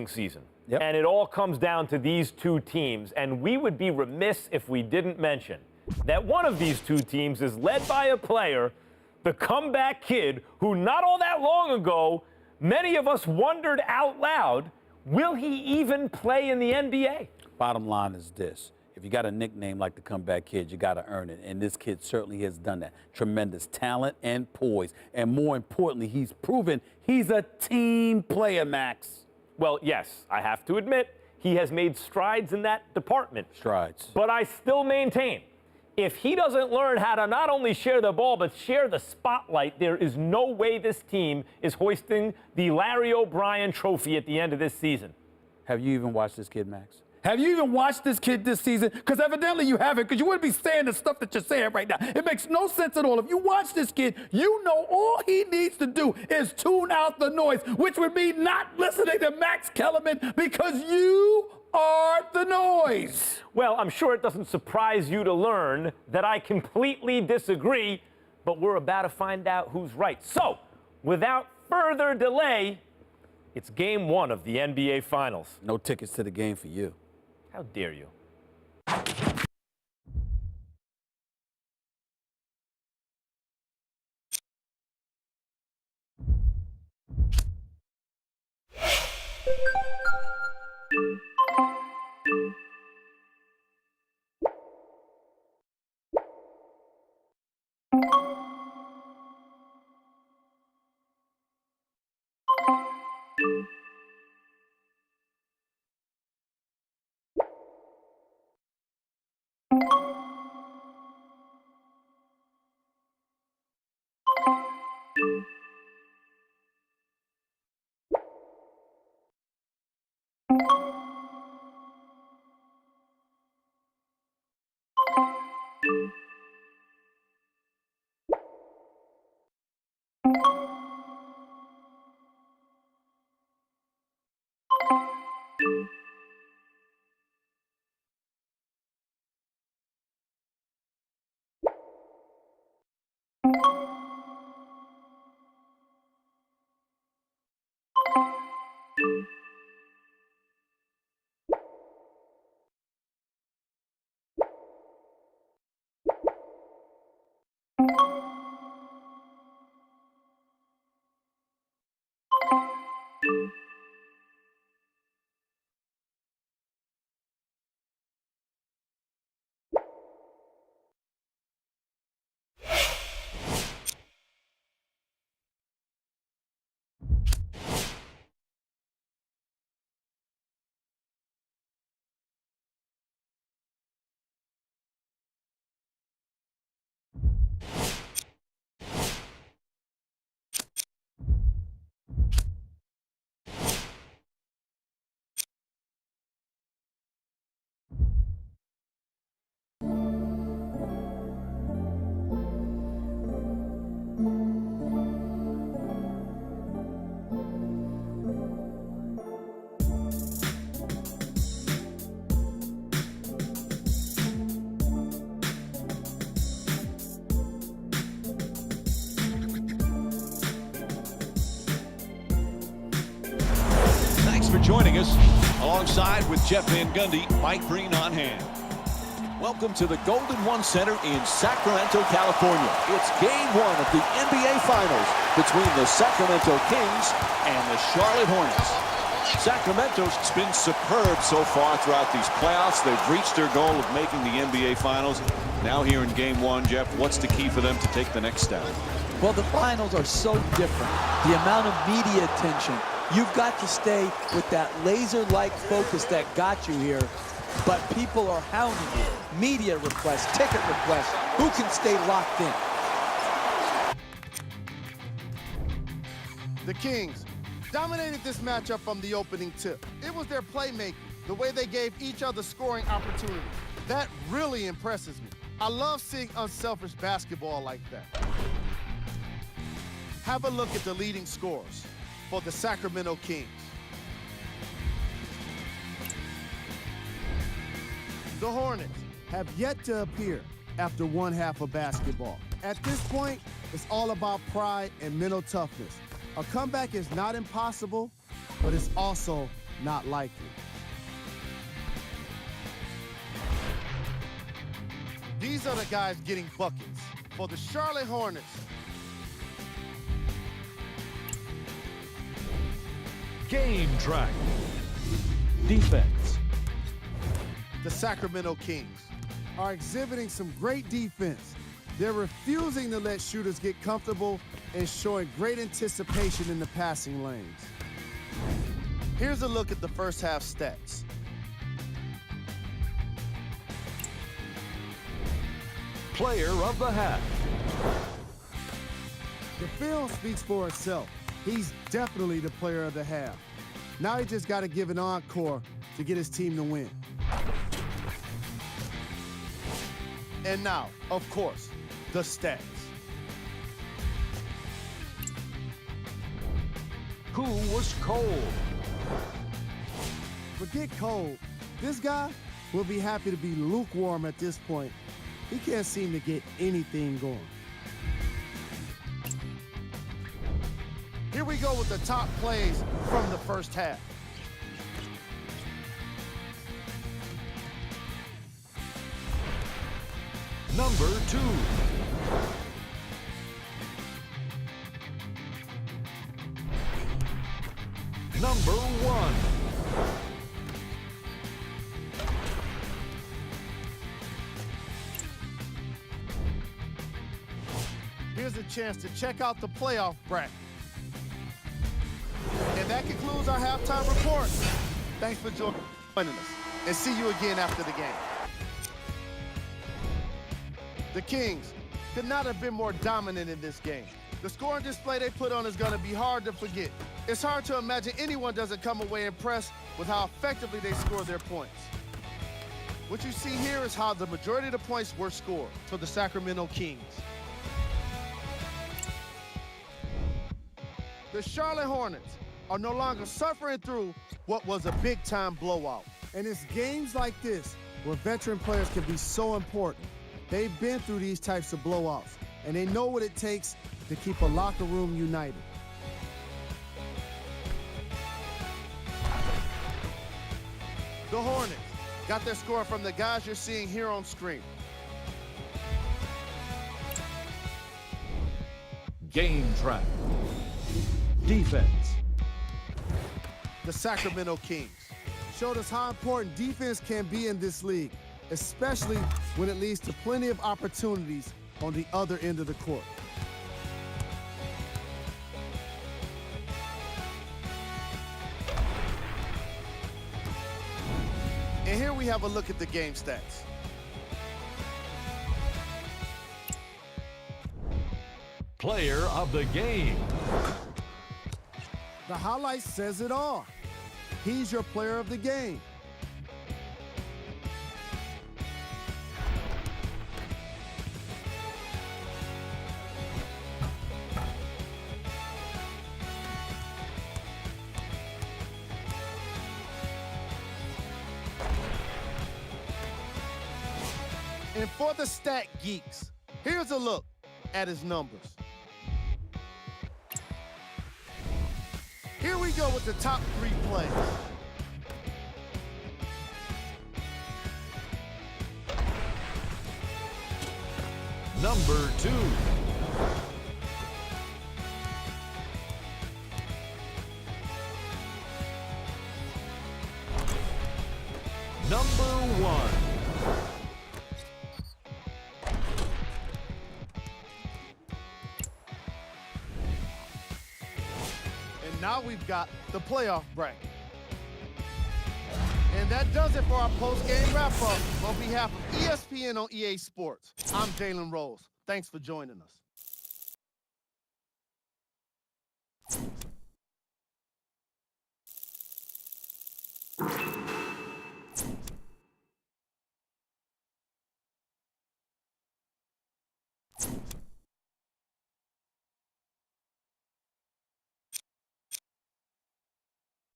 season. Yep. And it all comes down to these two teams. And we would be remiss if we didn't mention that one of these two teams is led by a player, the comeback kid, who not all that long ago, many of us wondered out loud, will he even play in the NBA? Bottom line is this. If you got a nickname like the comeback kid, you got to earn it. And this kid certainly has done that. Tremendous talent and poise. And more importantly, he's proven he's a team player, Max. Well, yes, I have to admit, he has made strides in that department. Strides. But I still maintain, if he doesn't learn how to not only share the ball, but share the spotlight, there is no way this team is hoisting the Larry O'Brien trophy at the end of this season. Have you even watched this kid, Max? Have you even watched this kid this season? Because evidently you haven't, because you wouldn't be saying the stuff that you're saying right now. It makes no sense at all. If you watch this kid, you know all he needs to do is tune out the noise, which would mean not listening to Max Kellerman, because you are the noise. Well, I'm sure it doesn't surprise you to learn that I completely disagree, but we're about to find out who's right. So, without further delay, it's game one of the NBA Finals. No tickets to the game for you. How dare you? Thanks for joining us. Alongside with Jeff Van Gundy, Mike Breen on hand. Welcome to the Golden One Center in Sacramento, California. It's game one of the NBA Finals between the Sacramento Kings and the Charlotte Hornets. Sacramento's been superb so far throughout these playoffs. They've reached their goal of making the NBA Finals. Now here in game one, Jeff, what's the key for them to take the next step? Well, the finals are so different. The amount of media attention. You've got to stay with that laser-like focus that got you here, but people are hounding you. Media requests, ticket requests. Who can stay locked in? The Kings dominated this matchup from the opening tip. It was their playmaking, the way they gave each other scoring opportunities. That really impresses me. I love seeing unselfish basketball like that. Have a look at the leading scorers for the Sacramento Kings. The Hornets have yet to appear after one half of basketball. At this point, it's all about pride and mental toughness. A comeback is not impossible, but it's also not likely. These are the guys getting buckets for the Charlotte Hornets. Game track. Defense. The Sacramento Kings are exhibiting some great defense. They're refusing to let shooters get comfortable and showing great anticipation in the passing lanes. Here's a look at the first half stats. Player of the half. The film speaks for itself. He's definitely the player of the half. Now he just got to give an encore to get his team to win. And now, of course, the stats. Who was cold? Forget cold. This guy will be happy to be lukewarm at this point. He can't seem to get anything going. Here we go with the top plays from the first half. Number 2. Number 1. Here's a chance to check out the playoff bracket. And that concludes our halftime report. Thanks for joining us, and see you again after the game. The Kings could not have been more dominant in this game. The scoring display they put on is going to be hard to forget. It's hard to imagine anyone doesn't come away impressed with how effectively they score their points. What you see here is how the majority of the points were scored for the Sacramento Kings. The Charlotte Hornets are no longer suffering through what was a big-time blowout. And it's games like this where veteran players can be so important. They've been through these types of blowouts, and they know what it takes to keep a locker room united. The Hornets got their score from the guys you're seeing here on screen. Game track. Defense. The Sacramento Kings showed us how important defense can be in this league, especially when it leads to plenty of opportunities on the other end of the court. And here we have a look at the game stats. Player of the game. The highlight says it all. He's your player of the game. And for the stat geeks, here's a look at his numbers. Here we go with the top 3 plays. Number 2. Number 1. And now we've got the playoff bracket. And that does it for our post-game wrap-up. On behalf of ESPN on EA Sports, I'm Jalen Rose. Thanks for joining us.